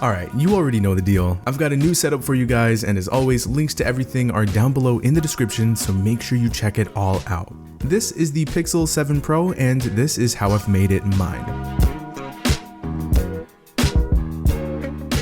Alright, you already know the deal. I've got a new setup for you guys, and as always, links to everything are down below in the description, so make sure you check it all out. This is the Pixel 7 Pro, and this is how I've made it mine.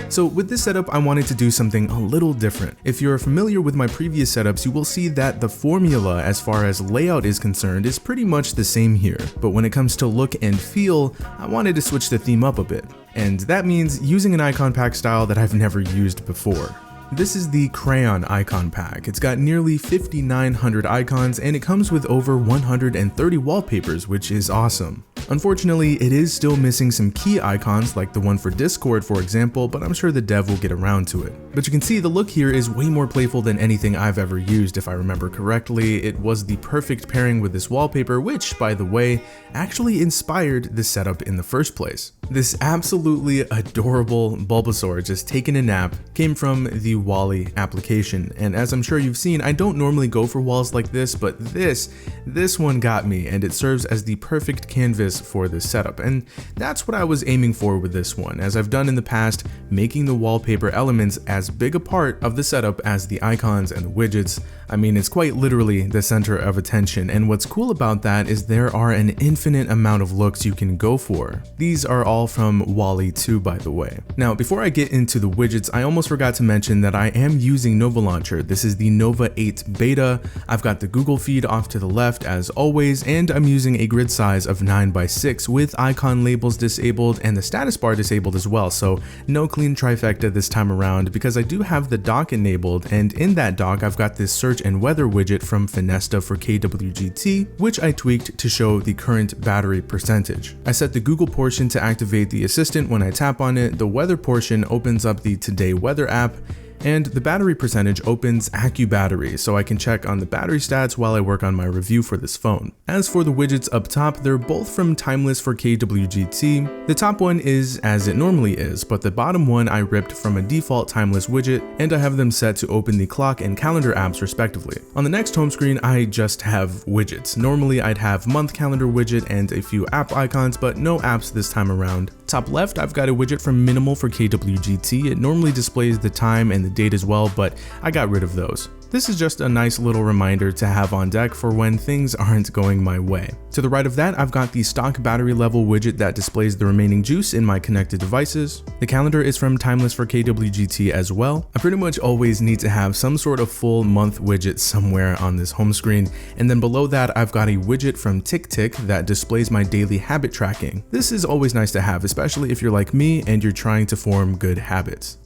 So with this setup, I wanted to do something a little different. If you're familiar with my previous setups, you will see that the formula as far as layout is concerned is pretty much the same here. But when it comes to look and feel, I wanted to switch the theme up a bit. And that means using an icon pack style that I've never used before. This is the Crayon icon pack. It's got nearly 5,900 icons and it comes with over 130 wallpapers, which is awesome. Unfortunately, it is still missing some key icons like the one for Discord, for example, but I'm sure the dev will get around to it. But you can see the look here is way more playful than anything I've ever used. If I remember correctly, it was the perfect pairing with this wallpaper, which, by the way, actually inspired the setup in the first place. This absolutely adorable Bulbasaur just taking a nap came from the Wally application, and as I'm sure you've seen, I don't normally go for walls like this, but this one got me, and it serves as the perfect canvas for this setup, and that's what I was aiming for with this one, as I've done in the past, making the wallpaper elements as big a part of the setup as the icons and the widgets. I mean, it's quite literally the center of attention, and what's cool about that is there are an infinite amount of looks you can go for. These are all from Wally 2, by the way. Now, before I get into the widgets, I almost forgot to mention that I am using Nova Launcher. This is the Nova 8 beta. I've got the Google feed off to the left as always, and I'm using a grid size of 9:6 with icon labels disabled and the status bar disabled as well, so no clean trifecta this time around because I do have the dock enabled, and in that dock I've got this search and weather widget from Finesta for KWGT, which I tweaked to show the current battery percentage. I set the Google portion to activate the assistant when I tap on it, the weather portion opens up the Today Weather app, and the battery percentage opens AccuBattery, so I can check on the battery stats while I work on my review for this phone. As for the widgets up top, they're both from Timeless for KWGT. The top one is as it normally is, but the bottom one I ripped from a default Timeless widget, and I have them set to open the clock and calendar apps respectively. On the next home screen, I just have widgets. Normally I'd have month calendar widget and a few app icons, but no apps this time around. Top left, I've got a widget from Minimal for KWGT. It normally displays the time and the date as well, but I got rid of those. This is just a nice little reminder to have on deck for when things aren't going my way. To the right of that, I've got the stock battery level widget that displays the remaining juice in my connected devices. The calendar is from Timeless for KWGT as well. I pretty much always need to have some sort of full month widget somewhere on this home screen, and then below that I've got a widget from TickTick that displays my daily habit tracking. This is always nice to have, especially if you're like me and you're trying to form good habits.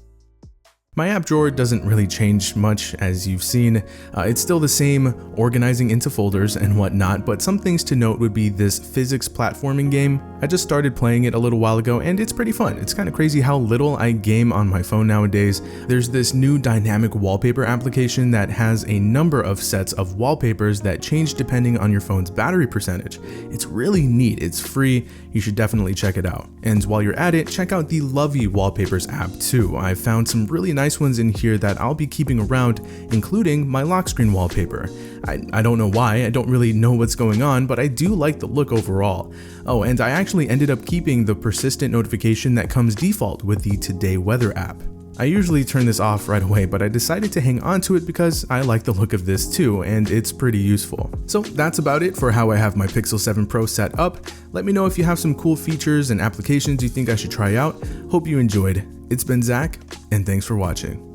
My app drawer doesn't really change much, as you've seen. It's still the same, organizing into folders and whatnot, but some things to note would be this physics platforming game. I just started playing it a little while ago and it's pretty fun. It's kind of crazy how little I game on my phone nowadays. There's this new dynamic wallpaper application that has a number of sets of wallpapers that change depending on your phone's battery percentage. It's really neat, it's free, you should definitely check it out. And while you're at it, check out the Lovey Wallpapers app too. I found some really nice ones in here that I'll be keeping around, including my lock screen wallpaper. I don't know why, I don't really know what's going on, but I do like the look overall. Oh, and I actually ended up keeping the persistent notification that comes default with the Today Weather app. I usually turn this off right away, but I decided to hang on to it because I like the look of this too, and it's pretty useful. So that's about it for how I have my Pixel 7 Pro set up. Let me know if you have some cool features and applications you think I should try out. Hope you enjoyed. It's been Zach, and thanks for watching.